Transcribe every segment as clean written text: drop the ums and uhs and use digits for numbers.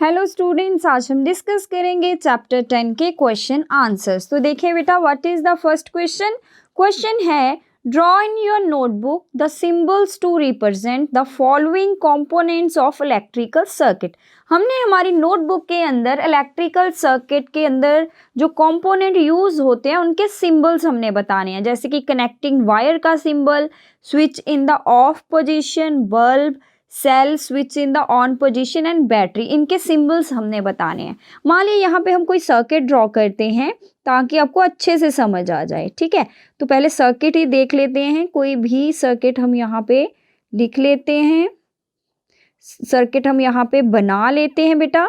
Hello students, आज हम discuss करेंगे चैप्टर 10 के क्वेश्चन आंसर्स। तो देखिए बेटा, what is the first question. Question है draw in your notebook the symbols to represent the following components of electrical circuit. हमने हमारी नोटबुक के अंदर इलेक्ट्रिकल सर्किट के अंदर जो कंपोनेंट यूज होते हैं उनके सिंबल्स हमने बताने हैं, जैसे कि कनेक्टिंग वायर का symbol, switch in the off position, bulb, cell, switch in the on position and battery, इनके सिंबल्स हमने बताने हैं। मान लीजिए यहाँ पे हम कोई सर्किट ड्रॉ करते हैं ताकि आपको अच्छे से समझ आ जाए, ठीक है। तो पहले सर्किट ही देख लेते हैं, कोई भी सर्किट हम यहाँ पे लिख लेते हैं, सर्किट हम यहाँ पे बना लेते हैं बेटा।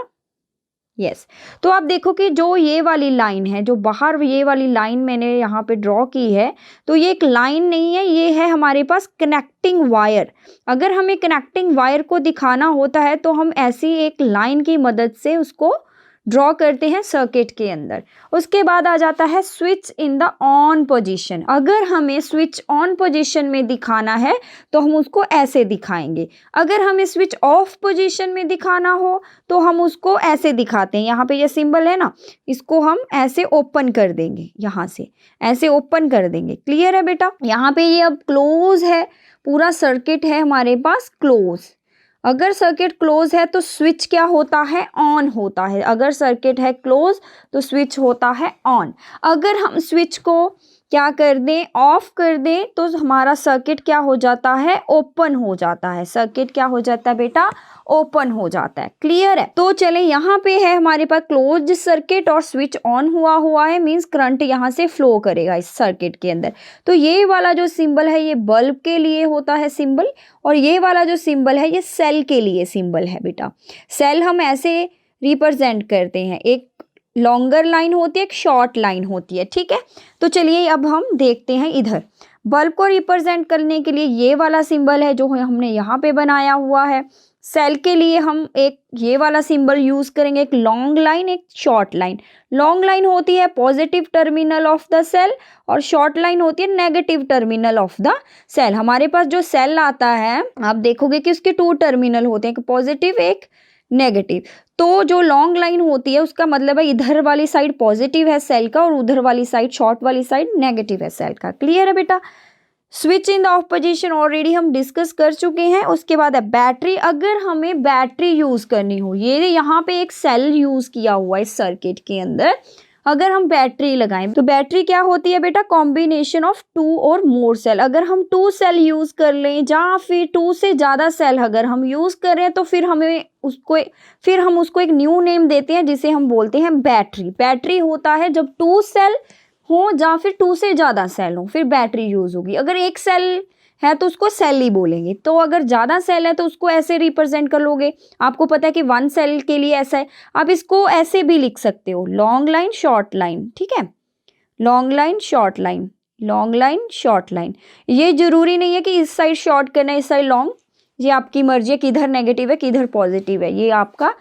यस तो आप देखो कि जो ये वाली लाइन है, जो बाहर ये वाली लाइन मैंने यहाँ पे ड्रॉ की है, तो ये एक लाइन नहीं है, ये है हमारे पास कनेक्टिंग वायर। अगर हमें कनेक्टिंग वायर को दिखाना होता है तो हम ऐसी एक लाइन की मदद से उसको ड्रॉ करते हैं सर्किट के अंदर। उसके बाद आ जाता है switch in the on position. अगर हमें स्विच ऑन पोजीशन में दिखाना है तो हम उसको ऐसे दिखाएंगे। अगर हमें स्विच ऑफ पोजीशन में दिखाना हो तो हम उसको ऐसे दिखाते हैं। यहाँ पे ये सिंबल है ना, इसको हम ऐसे ओपन कर देंगे, यहाँ से ऐसे ओपन कर देंगे। क्लियर है बेटा। यहाँ पे ये अब क्लोज है, पूरा सर्किट है हमारे पास क्लोज। अगर सर्किट क्लोज है तो स्विच क्या होता है, ऑन होता है। अगर सर्किट है क्लोज तो स्विच होता है ऑन। अगर हम स्विच को क्या कर दें, ऑफ कर दें, तो हमारा सर्किट क्या हो जाता है, ओपन हो जाता है। सर्किट क्या हो जाता है बेटा, ओपन हो जाता है। क्लियर है। तो चले यहाँ पे है हमारे पास क्लोज सर्किट और स्विच ऑन हुआ है, मींस करंट यहाँ से फ्लो करेगा इस सर्किट के अंदर। तो ये वाला जो सिंबल है ये बल्ब के लिए होता है सिंबल, और ये वाला जो सिंबल है ये सेल के लिए सिंबल है बेटा। सेल हम ऐसे रिप्रेजेंट करते हैं, एक लॉन्गर लाइन होती है, एक शॉर्ट लाइन होती है, ठीक है। तो चलिए अब हम देखते हैं इधर। बल्ब को रिप्रेजेंट करने के लिए ये वाला सिंबल है जो हमने यहाँ पे बनाया हुआ है। सेल के लिए हम एक ये वाला सिंबल यूज करेंगे, एक लॉन्ग लाइन, एक शॉर्ट लाइन। लॉन्ग लाइन होती है positive terminal of the cell और शॉर्ट लाइन होती है negative terminal of the cell. हमारे पास जो सेल आता है आप देखोगे कि उसके 2 टर्मिनल होते हैं, एक पॉजिटिव एक नेगेटिव। तो जो लॉन्ग लाइन होती है उसका मतलब है इधर वाली साइड पॉजिटिव है सेल का और उधर वाली साइड, शॉर्ट वाली साइड नेगेटिव है सेल का। क्लियर है बेटा। Switch in the off position already हम डिस्कस कर चुके हैं। उसके बाद है बैटरी। अगर हमें बैटरी यूज करनी हो, ये यहाँ पे एक सेल यूज किया हुआ है इस सर्किट के अंदर, अगर हम बैटरी लगाएं तो बैटरी क्या होती है बेटा, कॉम्बिनेशन ऑफ 2 और मोर सेल। अगर हम 2 सेल यूज कर लें या फिर 2 से ज़्यादा सेल अगर हम यूज कर रहे हैं तो फिर हम उसको एक न्यू नेम देते हैं जिसे हम बोलते हैं बैटरी। बैटरी होता है जब 2 सेल हो या फिर 2 से ज़्यादा सेल हो, फिर बैटरी यूज होगी। अगर एक सेल है तो उसको सेल ही बोलेंगे, तो अगर ज़्यादा सेल है तो उसको ऐसे रिप्रेजेंट कर लोगे। आपको पता है कि 1 सेल के लिए ऐसा है, आप इसको ऐसे भी लिख सकते हो, लॉन्ग लाइन शॉर्ट लाइन, ठीक है। Long line short line, long line short line. ये जरूरी नहीं है कि इस साइड शॉर्ट करना है इस साइड लॉन्ग, ये आपकी मर्जी है, किधर नेगेटिव है किधर पॉजिटिव है, ये आपका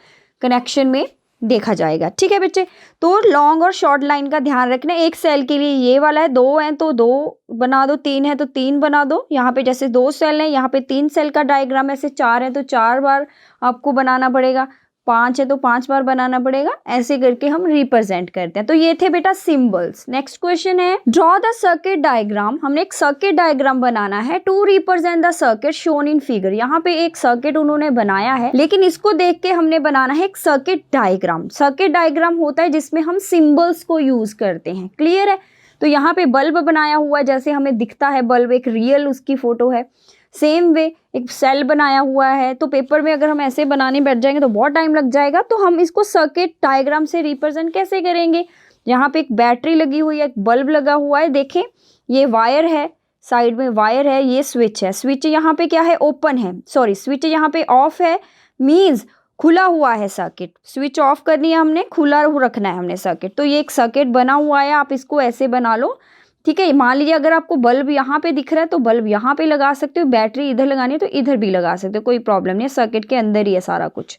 कनेक्शन में देखा जाएगा, ठीक है बच्चे। तो लॉन्ग और शॉर्ट लाइन का ध्यान रखना। एक सेल के लिए ये वाला है, 2 हैं तो 2 बना दो, 3 है तो 3 बना दो। यहाँ पे जैसे 2 सेल हैं, यहाँ पे 3 सेल का डायग्राम, ऐसे 4 है तो 4 बार आपको बनाना पड़ेगा, 5 है तो 5 बार बनाना पड़ेगा। ऐसे करके हम रिप्रेजेंट करते हैं। तो ये थे बेटा सिंबल्स। नेक्स्ट क्वेश्चन है ड्रॉ द सर्किट डायग्राम। हमने एक सर्किट डायग्राम बनाना है to represent the circuit shown in figure. यहाँ पे एक सर्किट उन्होंने बनाया है, लेकिन इसको देख के हमने बनाना है एक सर्किट डायग्राम। सर्किट डायग्राम होता है जिसमें हम सिंबल्स को यूज करते हैं। क्लियर है। तो यहाँ पे बल्ब बनाया हुआ है, जैसे हमें दिखता है बल्ब, एक रियल उसकी फोटो है। सेम वे एक सेल बनाया हुआ है। तो पेपर में अगर हम ऐसे बनाने बैठ जाएंगे तो बहुत टाइम लग जाएगा, तो हम इसको सर्किट डायग्राम से रिप्रेजेंट कैसे करेंगे। यहाँ पे एक बैटरी लगी हुई है, एक बल्ब लगा हुआ है, देखें ये वायर है, साइड में वायर है, ये स्विच है। स्विच यहाँ पे क्या है, ओपन है, सॉरी स्विच यहाँ पे ऑफ है, मीन्स खुला हुआ है सर्किट। स्विच ऑफ करनी है हमने, खुला रखना है हमने सर्किट। तो ये एक सर्किट बना हुआ है, आप इसको ऐसे बना लो, ठीक है। मान लीजिए अगर आपको बल्ब यहाँ पे दिख रहा है तो बल्ब यहाँ पे लगा सकते हो, बैटरी इधर लगानी है तो इधर भी लगा सकते हो, कोई प्रॉब्लम नहीं है, सर्किट के अंदर ही है सारा कुछ,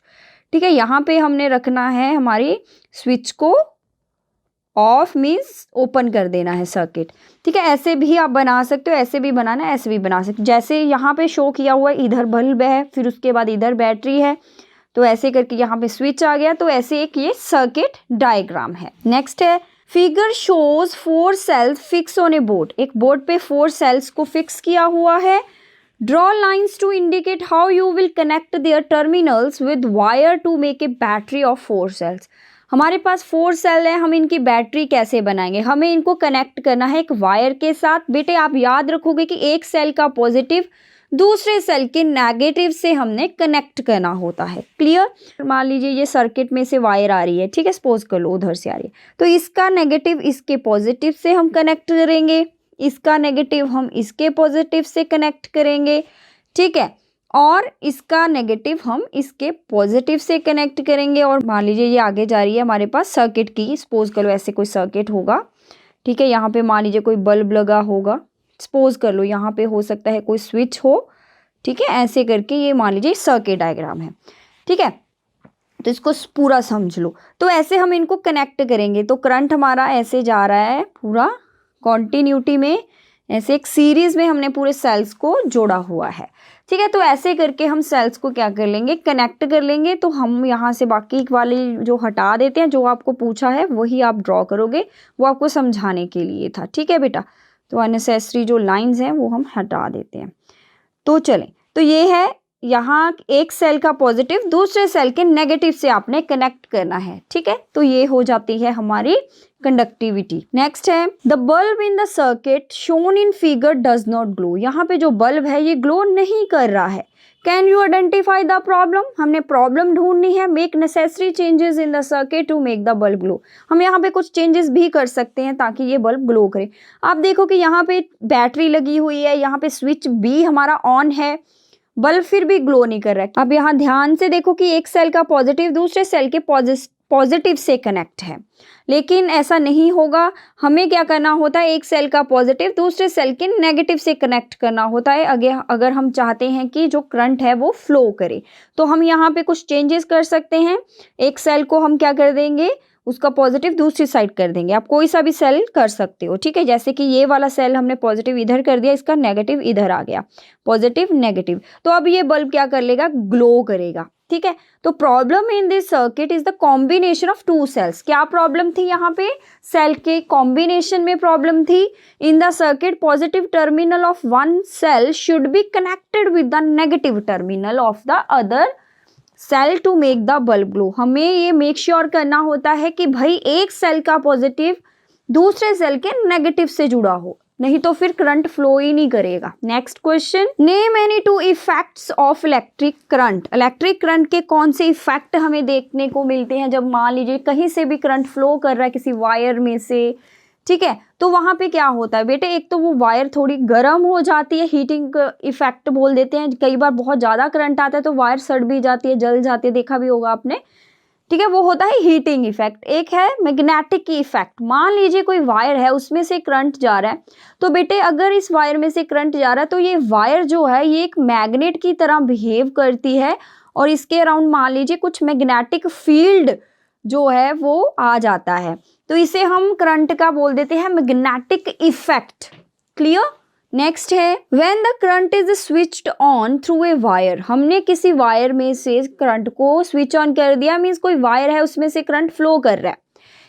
ठीक है। यहाँ पे हमने रखना है हमारी स्विच को ऑफ, मीन्स ओपन कर देना है सर्किट, ठीक है। ऐसे भी आप बना सकते हो, ऐसे भी बनाना है, ऐसे भी बना सकते हो। जैसे यहाँ पे शो किया हुआ है, इधर बल्ब है, फिर उसके बाद इधर बैटरी है, तो ऐसे करके यहाँ पे स्विच आ गया, तो ऐसे एक ये सर्किट डायग्राम है। नेक्स्ट है figure shows 4 cells fixed on a board. एक बोर्ड पे 4 सेल्स को फिक्स किया हुआ है। Draw lines to indicate how you will connect their terminals with wire to make a battery of 4 cells. हमारे पास 4 सेल है, हम इनकी बैटरी कैसे बनाएंगे, हमें इनको कनेक्ट करना है एक वायर के साथ। बेटे आप याद रखोगे कि एक सेल का पॉजिटिव दूसरे सेल के नेगेटिव से हमने कनेक्ट करना होता है। क्लियर। मान लीजिए ये सर्किट में से वायर आ रही है, ठीक है, सपोज कर लो उधर से आ रही है, तो इसका नेगेटिव इसके पॉजिटिव से हम कनेक्ट करेंगे, इसका नेगेटिव हम इसके पॉजिटिव से कनेक्ट करेंगे, ठीक है, और इसका नेगेटिव हम इसके पॉजिटिव से कनेक्ट करेंगे। और मान लीजिए ये आगे जा रही है हमारे पास सर्किट की, सपोज करो ऐसे कोई सर्किट होगा, ठीक है, यहाँ पे मान लीजिए कोई बल्ब लगा होगा, सपोज कर लो यहाँ पे हो सकता है कोई स्विच हो, ठीक है, ऐसे करके ये मान लीजिए सर्किट डायग्राम है, ठीक है, तो इसको पूरा समझ लो। तो ऐसे हम इनको कनेक्ट करेंगे, तो करंट हमारा ऐसे जा रहा है पूरा कॉन्टिन्यूटी में, ऐसे एक सीरीज में हमने पूरे सेल्स को जोड़ा हुआ है, ठीक है। तो ऐसे करके हम सेल्स को क्या कर लेंगे, कनेक्ट कर लेंगे। तो हम यहाँ से बाकी वाली जो हटा देते हैं, जो आपको पूछा है वही आप ड्रॉ करोगे, वो आपको समझाने के लिए था, ठीक है बेटा। तो अननेसेसरी जो लाइंस हैं वो हम हटा देते हैं। तो चलें, तो ये है यहाँ एक सेल का पॉजिटिव दूसरे सेल के नेगेटिव से आपने कनेक्ट करना है, ठीक है। तो ये हो जाती है हमारी कंडक्टिविटी। नेक्स्ट है the bulb in the circuit shown in figure does not glow. यहाँ पे जो बल्ब है ये ग्लो नहीं कर रहा है। Can you identify the problem. हमने प्रॉब्लम ढूंढनी है। Make necessary changes in the circuit to make the bulb glow. हम यहाँ पे कुछ चेंजेस भी कर सकते हैं ताकि ये बल्ब ग्लो करे। आप देखो कि यहाँ पे बैटरी लगी हुई है, यहाँ पे स्विच भी हमारा ऑन है, बल्ब फिर भी ग्लो नहीं कर रहा है। अब यहाँ ध्यान से देखो कि एक सेल का पॉजिटिव दूसरे सेल के पॉजिटिव से कनेक्ट है, लेकिन ऐसा नहीं होगा। हमें क्या करना होता है, एक सेल का पॉजिटिव दूसरे सेल के नेगेटिव से कनेक्ट करना होता है अगर हम चाहते हैं कि जो करंट है वो फ्लो करे। तो हम यहाँ पे कुछ चेंजेस कर सकते हैं। एक सेल को हम क्या कर देंगे, उसका पॉजिटिव दूसरी साइड कर देंगे। आप कोई सा भी सेल कर सकते हो, ठीक है। जैसे कि ये वाला सेल हमने पॉजिटिव इधर कर दिया, इसका नेगेटिव इधर आ गया, पॉजिटिव नेगेटिव। तो अब ये बल्ब क्या कर लेगा, ग्लो करेगा, ठीक है। तो problem in this circuit is the combination of 2 cells. क्या प्रॉब्लम थी यहाँ पे, सेल के कॉम्बिनेशन में प्रॉब्लम थी। In the circuit positive terminal of one cell should be connected with the negative terminal of the other cell to make the bulb glow. हमें ये make sure करना होता है कि भाई एक सेल का पॉजिटिव दूसरे सेल के नेगेटिव से जुड़ा हो, नहीं तो फिर करंट फ्लो ही नहीं करेगा। Next question, name any 2 effects of electric current. Electric current के कौन से इफेक्ट हमें देखने को मिलते हैं जब मान लीजिए कहीं से भी करंट फ्लो कर रहा है किसी वायर में से, ठीक है। तो वहां पे क्या होता है बेटे, एक तो वो वायर थोड़ी गर्म हो जाती है, हीटिंग इफेक्ट बोल देते हैं। कई बार बहुत ज्यादा करंट आता है तो वायर सड़ भी जाती है, जल जाती है, देखा भी होगा आपने, ठीक है, वो होता है हीटिंग इफेक्ट। एक है मैग्नेटिक इफेक्ट। मान लीजिए कोई वायर है, उसमें से करंट जा रहा है, तो बेटे अगर इस वायर में से करंट जा रहा है तो ये वायर जो है ये एक मैग्नेट की तरह बिहेव करती है और इसके अराउंड मान लीजिए कुछ मैग्नेटिक फील्ड जो है वो आ जाता है, तो इसे हम करंट का बोल देते हैं मैग्नेटिक इफेक्ट। क्लियर। नेक्स्ट है when the current is switched on through a wire. हमने किसी वायर में से करंट को स्विच ऑन कर दिया, मीन्स कोई वायर है उसमें से करंट फ्लो कर रहा है।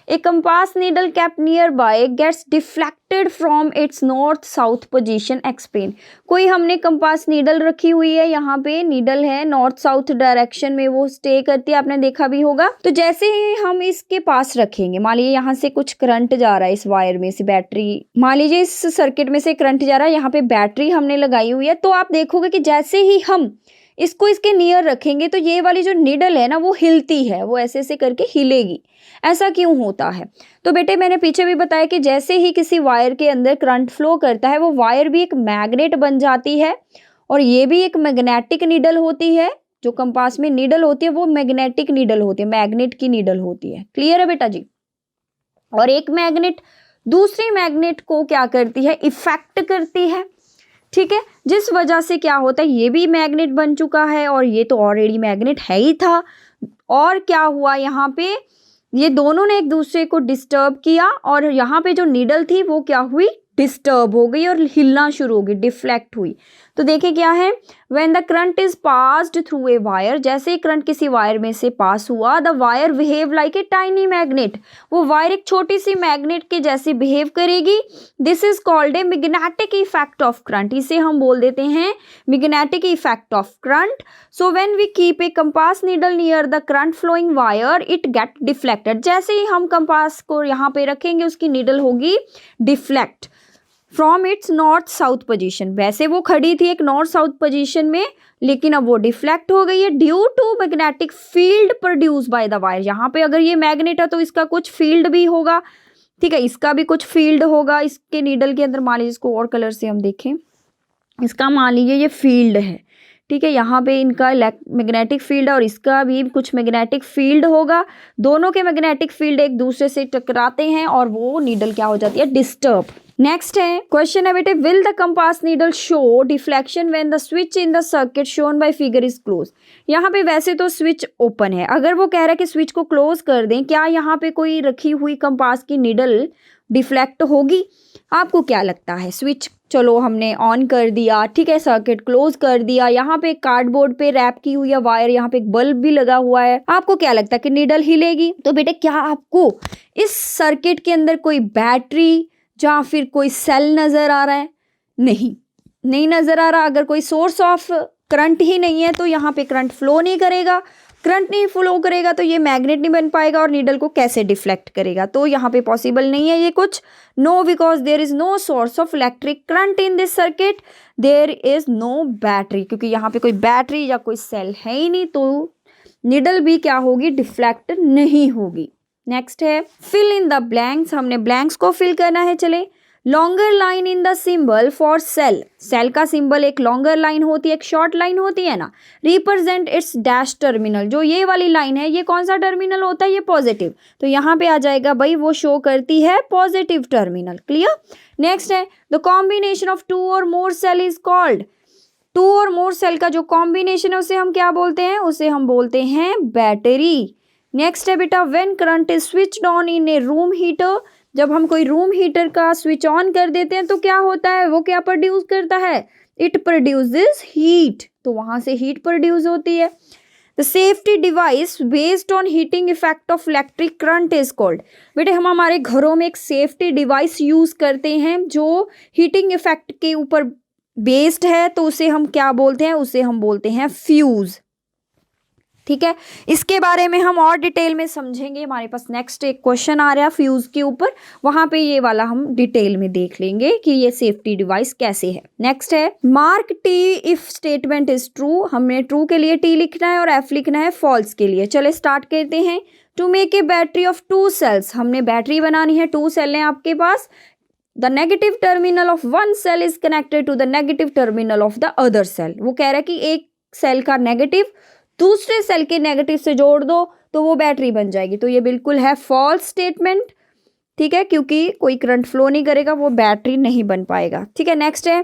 A compass needle kept nearby gets deflected from its north south position। Explain. कोई हमने कंपास नीडल रखी हुई है, यहाँ पे नीडल है नॉर्थ साउथ डायरेक्शन में वो स्टे करती है, आपने देखा भी होगा। तो जैसे ही हम इसके पास रखेंगे, मान लीजिए यहाँ से कुछ करंट जा रहा है इस वायर में से, बैटरी, मान लीजिए इस सर्किट में से करंट जा रहा है, यहाँ पे बैटरी हमने लगाई हुई है, तो आप देखोगे कि जैसे ही हम इसको इसके नियर रखेंगे तो ये वाली जो नीडल है ना वो हिलती है, वो ऐसे ऐसे करके हिलेगी। ऐसा क्यों होता है, तो बेटे मैंने पीछे भी बताया कि जैसे ही किसी वायर के अंदर करंट फ्लो करता है वो वायर भी एक मैग्नेट बन जाती है और ये भी एक मैग्नेटिक नीडल होती है। जो कंपास में नीडल होती है वो मैग्नेटिक नीडल होती है, मैग्नेट की नीडल होती है। क्लियर है बेटा जी। और एक मैग्नेट दूसरी मैग्नेट को क्या करती है, इफेक्ट करती है, ठीक है, जिस वजह से क्या होता है ये भी मैग्नेट बन चुका है और ये तो ऑलरेडी मैग्नेट है ही था। और क्या हुआ, यहाँ पे ये दोनों ने एक दूसरे को डिस्टर्ब किया और यहाँ पे जो नीडल थी वो क्या हुई, डिस्टर्ब हो गई और हिलना शुरू हो गई, डिफ्लेक्ट हुई। तो देखिए क्या है, when the current is passed through a wire, जैसे ही करंट किसी वायर में से पास हुआ, the wire behave like a tiny magnet, वो वायर एक छोटी सी मैग्नेट के जैसे बिहेव करेगी। This is called a magnetic effect of current, इसे हम बोल देते हैं magnetic effect of current. So when we keep a compass needle near the current flowing wire it get deflected, जैसे ही हम कंपास को यहाँ पे रखेंगे उसकी नीडल होगी deflect from its north south position, वैसे वो खड़ी थी एक नॉर्थ साउथ पोजीशन में, लेकिन अब वो डिफ्लेक्ट हो गई है due to magnetic field produce by the wire. यहाँ पे अगर ये मैग्नेट है तो इसका कुछ फील्ड भी होगा, ठीक है, इसका भी कुछ फील्ड होगा इसके नीडल के अंदर। मान लीजिए इसको और कलर से हम देखें, इसका मान लीजिए ये फील्ड है, ठीक है, यहाँ पे इनका मैग्नेटिक फील्ड है और इसका भी कुछ मैग्नेटिक फील्ड होगा, दोनों के मैग्नेटिक फील्ड एक दूसरे से टकराते हैं और वो नीडल क्या हो जाती है, डिस्टर्ब। नेक्स्ट है क्वेश्चन है बेटे, will the compass needle show deflection when the switch in the circuit shown by figure is close. यहाँ पे वैसे तो स्विच ओपन है, अगर वो कह रहा है कि स्विच को क्लोज कर दें, क्या यहाँ पे कोई रखी हुई कंपास की नीडल डिफ्लेक्ट होगी? आपको क्या लगता है? स्विच चलो हमने ऑन कर दिया, ठीक है, सर्किट क्लोज कर दिया, यहाँ पे कार्डबोर्ड पे रैप की हुई है वायर, यहाँ पे एक बल्ब भी लगा हुआ है, आपको क्या लगता है कि नीडल हिलेगी? तो बेटे क्या आपको इस सर्किट के अंदर कोई बैटरी या फिर कोई सेल नजर आ रहा है? नहीं नजर आ रहा। अगर कोई सोर्स ऑफ करंट ही नहीं है तो यहाँ पे करंट फ्लो नहीं करेगा, करंट नहीं फ्लो करेगा तो ये मैग्नेट नहीं बन पाएगा और नीडल को कैसे डिफ्लेक्ट करेगा? तो यहाँ पे पॉसिबल नहीं है ये कुछ। No, because there is no source of electric current in this circuit, there is no battery, क्योंकि यहाँ पे कोई बैटरी या कोई सेल है ही नहीं, तो नीडल भी क्या होगी, डिफ्लेक्ट नहीं होगी। नेक्स्ट है फिल इन द ब्लैंक्स, हमने ब्लैंक्स को फिल करना है। चले, longer line in the symbol for cell, cell का सिंबल एक लॉन्गर लाइन होती है, एक शॉर्ट लाइन होती है ना, रिप्रेजेंट इट्स डैश टर्मिनल, जो ये वाली लाइन है ये कौन सा टर्मिनल होता है, ये पॉजिटिव, तो यहाँ पे आ जाएगा भाई वो शो करती है पॉजिटिव टर्मिनल। क्लियर? नेक्स्ट है द कॉम्बिनेशन ऑफ टू और मोर सेल इज कॉल्ड, टू और मोर सेल का जो कॉम्बिनेशन है उसे हम क्या बोलते हैं, उसे हम बोलते हैं बैटरी। नेक्स्ट है बेटा, when current is switched on in A room heater, जब हम कोई रूम हीटर का स्विच ऑन कर देते हैं तो क्या होता है, वो क्या प्रोड्यूस करता है, इट प्रोड्यूसेस हीट, तो वहां से हीट प्रोड्यूस होती है। The safety device based on heating effect of electric current is called, बेटे हम हमारे घरों में एक सेफ्टी डिवाइस यूज करते हैं जो हीटिंग इफेक्ट के ऊपर बेस्ड है, तो उसे हम क्या बोलते हैं, उसे हम बोलते हैं फ्यूज। ठीक है, इसके बारे में हम और डिटेल में समझेंगे, हमारे पास नेक्स्ट एक क्वेश्चन आ रहा है फ्यूज के ऊपर, वहां पे ये वाला हम डिटेल में देख लेंगे कि ये सेफ्टी डिवाइस कैसे है। नेक्स्ट है mark T if statement is true, हमने ट्रू के लिए टी लिखना है और एफ लिखना है फॉल्स के लिए। चले स्टार्ट करते हैं। To make a battery of two cells, हमने बैटरी बनानी है, टू सेल हैं आपके पास, the negative terminal of one cell is connected to the negative terminal of the other cell, वो कह रहा है कि एक सेल का नेगेटिव दूसरे सेल के नेगेटिव से जोड़ दो तो वो बैटरी बन जाएगी, तो ये बिल्कुल है फॉल्स स्टेटमेंट। ठीक है, क्योंकि कोई करंट फ्लो नहीं करेगा, वो बैटरी नहीं बन पाएगा। ठीक है, नेक्स्ट है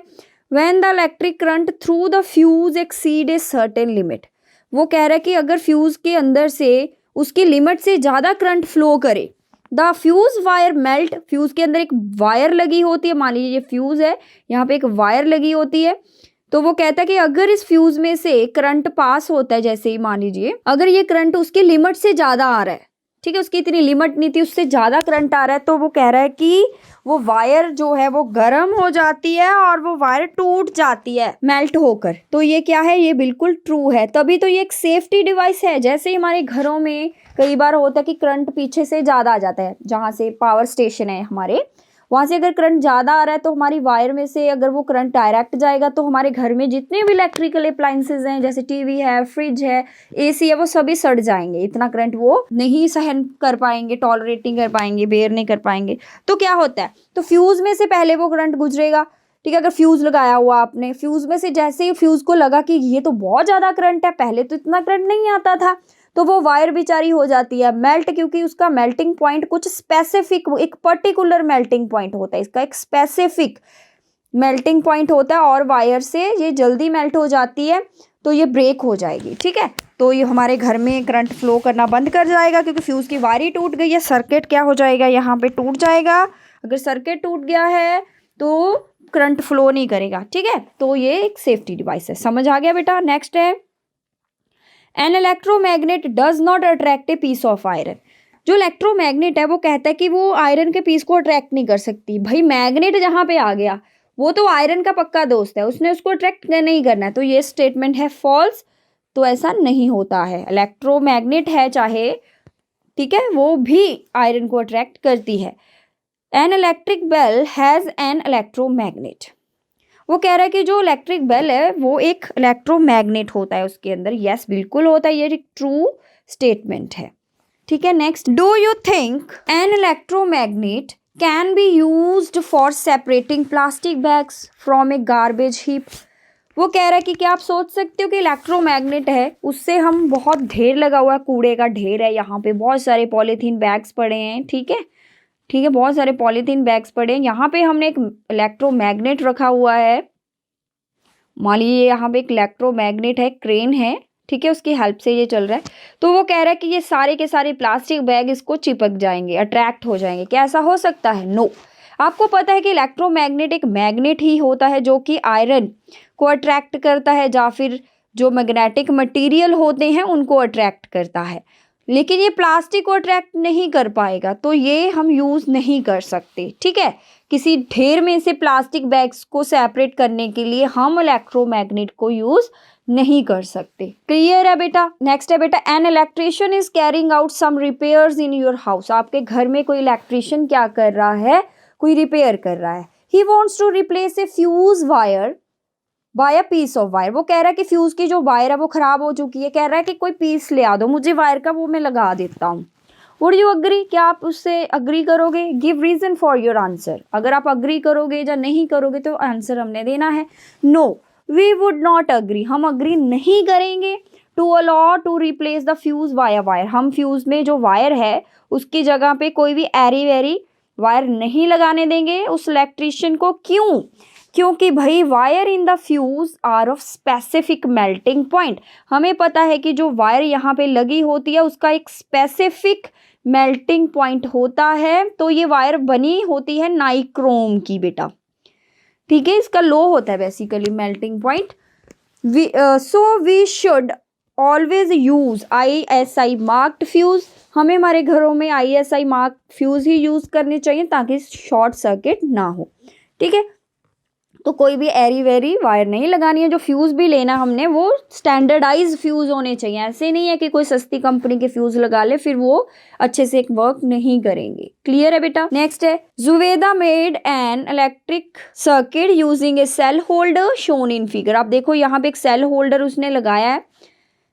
when the electric current through the fuse exceed a certain limit, वो कह रहा है कि अगर फ्यूज के अंदर से उसकी लिमिट से ज़्यादा करंट फ्लो करे, the fuse wire melt, fuse के अंदर एक वायर लगी होती है, मान लीजिए ये फ्यूज है, यहाँ पे एक वायर लगी होती है, तो वो कहता है कि अगर इस फ्यूज में से करंट पास होता है, जैसे ही मान लीजिए अगर ये करंट उसकी लिमिट से ज़्यादा आ रहा है, ठीक है, उसकी इतनी लिमिट नहीं थी, उससे ज़्यादा करंट आ रहा है, तो वो कह रहा है कि वो वायर जो है वो गर्म हो जाती है और वो वायर टूट जाती है मेल्ट होकर। तो ये क्या है, ये बिल्कुल ट्रू है, तभी तो ये एक सेफ्टी डिवाइस है। जैसे ही हमारे घरों में कई बार होता है कि करंट पीछे से ज़्यादा आ जाता है, जहाँ से पावर स्टेशन है हमारे, वहाँ से अगर करंट ज़्यादा आ रहा है तो हमारी वायर में से अगर वो करंट डायरेक्ट जाएगा तो हमारे घर में जितने भी इलेक्ट्रिकल अप्लायंसेज हैं, जैसे टीवी है, फ्रिज है, एसी है, वो सभी सड़ जाएंगे, इतना करंट वो नहीं सहन कर पाएंगे, टॉलरेट नहीं कर पाएंगे, बेयर नहीं कर पाएंगे। तो क्या होता है, तो फ्यूज़ में से पहले वो करंट गुजरेगा। ठीक है, अगर फ्यूज़ लगाया हुआ आपने, फ्यूज़ में से जैसे ही फ्यूज़ को लगा कि ये तो बहुत ज़्यादा करंट है, पहले तो इतना करंट नहीं आता था, तो वो वायर बेचारी हो जाती है मेल्ट, क्योंकि उसका मेल्टिंग पॉइंट कुछ स्पेसिफिक, एक पर्टिकुलर मेल्टिंग पॉइंट होता है, इसका एक स्पेसिफिक मेल्टिंग पॉइंट होता है और वायर से ये जल्दी मेल्ट हो जाती है तो ये ब्रेक हो जाएगी। ठीक है, तो ये हमारे घर में करंट फ्लो करना बंद कर जाएगा क्योंकि फ्यूज़ की वायर ही टूट गई है, सर्किट क्या हो जाएगा, यहाँ पे टूट जाएगा। अगर सर्किट टूट गया है तो करंट फ्लो नहीं करेगा, ठीक है। तो ये एक सेफ्टी डिवाइस है, समझ आ गया बेटा। नेक्स्ट है, an electromagnet does not attract a piece of iron. जो इलेक्ट्रोमैग्नेट है वो कहता है कि वो आयरन के पीस को अट्रैक्ट नहीं कर सकती। भाई मैग्नेट जहाँ पे आ गया वो तो आयरन का पक्का दोस्त है, उसने उसको अट्रैक्ट नहीं करना है, तो ये स्टेटमेंट है फॉल्स। तो ऐसा नहीं होता है, इलेक्ट्रोमैग्नेट है चाहे, ठीक है, वो भी आयरन को अट्रैक्ट करती है। An electric bell has an electromagnet, वो कह रहा है कि जो इलेक्ट्रिक बेल है वो एक इलेक्ट्रोमैग्नेट होता है उसके अंदर। यस बिल्कुल होता है, ये एक ट्रू स्टेटमेंट है, ठीक है। Next, do you think an electromagnet can be used for separating plastic bags from a garbage heap. वो कह रहा है कि क्या आप सोच सकते हो कि इलेक्ट्रोमैग्नेट है उससे हम, बहुत ढेर लगा हुआ है, कूड़े का ढेर है, यहाँ पे बहुत सारे पॉलीथीन बैग्स पड़े हैं, ठीक है, ठीक है, बहुत सारे पॉलीथीन बैग्स पड़े हैं, यहाँ पे हमने एक इलेक्ट्रोमैग्नेट रखा हुआ है, मान लीजिए यहाँ पे एक इलेक्ट्रोमैग्नेट है, क्रेन है, ठीक है, उसकी हेल्प से ये चल रहा है। तो वो कह रहा है कि ये सारे के सारे प्लास्टिक बैग इसको चिपक जाएंगे, अट्रैक्ट हो जाएंगे। क्या ऐसा हो सकता है? नो। आपको पता है कि इलेक्ट्रोमैग्नेट एक मैग्नेट ही होता है जो कि आयरन को अट्रैक्ट करता है, या फिर जो मैग्नेटिक मटेरियल होते हैं उनको अट्रैक्ट करता है, लेकिन ये प्लास्टिक को अट्रैक्ट नहीं कर पाएगा, तो ये हम यूज़ नहीं कर सकते, ठीक है। किसी ढेर में से प्लास्टिक बैग्स को सेपरेट करने के लिए हम इलेक्ट्रोमैग्नेट को यूज़ नहीं कर सकते। क्लियर है बेटा। नेक्स्ट है बेटा, an electrician is carrying out some repairs in your house. आपके घर में कोई इलेक्ट्रिशियन क्या कर रहा है? कोई रिपेयर कर रहा है। He wants to replace a fuse wire by a piece of wire. वो कह रहा है कि फ्यूज की जो वायर है वो खराब हो चुकी है, कह रहा है कि कोई पीस ले आ दो मुझे वायर का, वो मैं लगा देता हूँ। Would you agree? क्या आप उससे अग्री करोगे? Give reason for your answer. अगर आप अग्री करोगे या नहीं करोगे तो आंसर हमने देना है। No we would not agree, हम अग्री नहीं करेंगे to allow to replace the fuse wire wire. हम फ्यूज में जो वायर है उसकी जगह पे कोई भी एरी वेरी वायर नहीं लगाने देंगे उस इलेक्ट्रिशियन को। क्यों? क्योंकि भाई wire in the fuse are of specific melting point. हमें पता है कि जो वायर यहाँ पे लगी होती है उसका एक स्पेसिफिक मेल्टिंग पॉइंट होता है, तो ये वायर बनी होती है नाइक्रोम की बेटा, ठीक है, इसका लो होता है basically melting point. So we should always use ISI marked fuse. हमें हमारे घरों में ISI मार्क फ्यूज ही यूज करने चाहिए ताकि शॉर्ट सर्किट ना हो, ठीक है। तो कोई भी एरी वेरी वायर नहीं लगानी है। जो फ्यूज़ भी लेना हमने वो स्टैंडर्डाइज फ्यूज़ होने चाहिए, ऐसे नहीं है कि कोई सस्ती कंपनी के फ्यूज़ लगा ले फिर वो अच्छे से वर्क नहीं करेंगे। क्लियर है बेटा। नेक्स्ट है, Juveda made an electric circuit using a cell holder shown in figure. आप देखो यहाँ पे एक सेल होल्डर उसने लगाया है,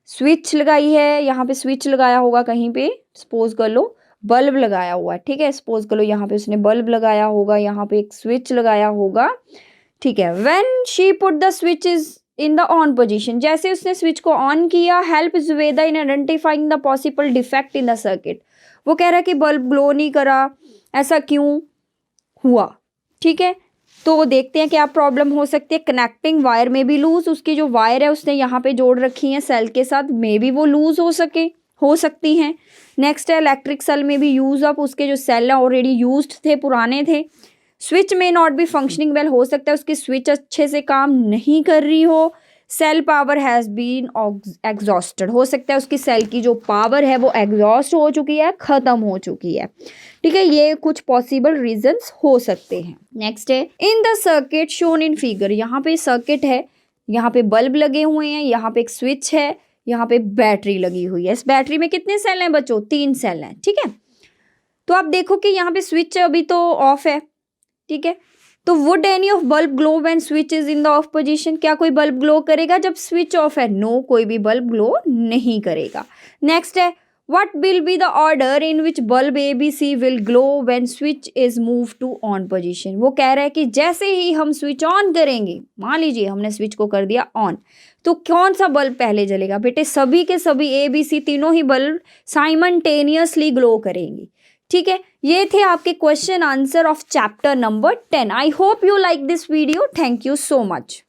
स्विच लगाई है, यहाँ पे स्विच लगाया होगा कहीं पे, सपोज कर लो बल्ब लगाया हुआ है, ठीक है, सपोज कर लो यहाँ पे उसने बल्ब लगाया होगा, यहाँ पे एक स्विच लगाया होगा, ठीक है। When she put the switch is in the on position, जैसे उसने स्विच को ऑन किया, help Juveda in identifying the possible defect in the circuit. वो कह रहा है कि बल्ब ग्लो नहीं करा, ऐसा क्यों हुआ, ठीक है। तो देखते हैं क्या प्रॉब्लम हो सकती है। कनेक्टिंग वायर में भी लूज, उसकी जो वायर है उसने यहाँ पे जोड़ रखी है सेल के साथ, मे भी वो लूज हो सकती हैं। नेक्स्ट है, इलेक्ट्रिक सेल में भी यूज अप, उसके जो सेल है ऑलरेडी यूज्ड थे, पुराने थे। स्विच में नॉट बी फंक्शनिंग वेल, हो सकता है उसकी स्विच अच्छे से काम नहीं कर रही हो। Cell power has been exhausted, हो सकता है उसकी सेल की जो पावर है वो एग्जॉस्ट हो चुकी है, ख़त्म हो चुकी है, ठीक है। ये कुछ पॉसिबल रीजंस हो सकते हैं। नेक्स्ट है, इन the circuit shown in figure. यहाँ पे सर्किट है, यहाँ पे बल्ब लगे हुए हैं, यहाँ पे एक स्विच है, यहाँ पे बैटरी लगी हुई है। इस बैटरी में कितने सेल हैं बच्चों? 3 सेल हैं, ठीक है। तो आप देखो कि यहाँ पे स्विच अभी तो ऑफ है, ठीक है। तो would any of bulb glow when switch is in the off position? क्या कोई बल्ब ग्लो करेगा जब स्विच ऑफ है? नो, कोई भी बल्ब ग्लो नहीं करेगा। नेक्स्ट है, what will be the order in which bulb ABC will glow when switch is move to on position? वो कह रहा है कि जैसे ही हम स्विच ऑन करेंगे, मान लीजिए हमने स्विच को कर दिया ऑन, तो कौन सा बल्ब पहले जलेगा? बेटे सभी के सभी ABC तीनों ही बल्ब साइमल्टेनियसली ग्लो करेंगे, ठीक है। ये थे आपके question answer of chapter number 10। I hope you like this video. Thank you so much.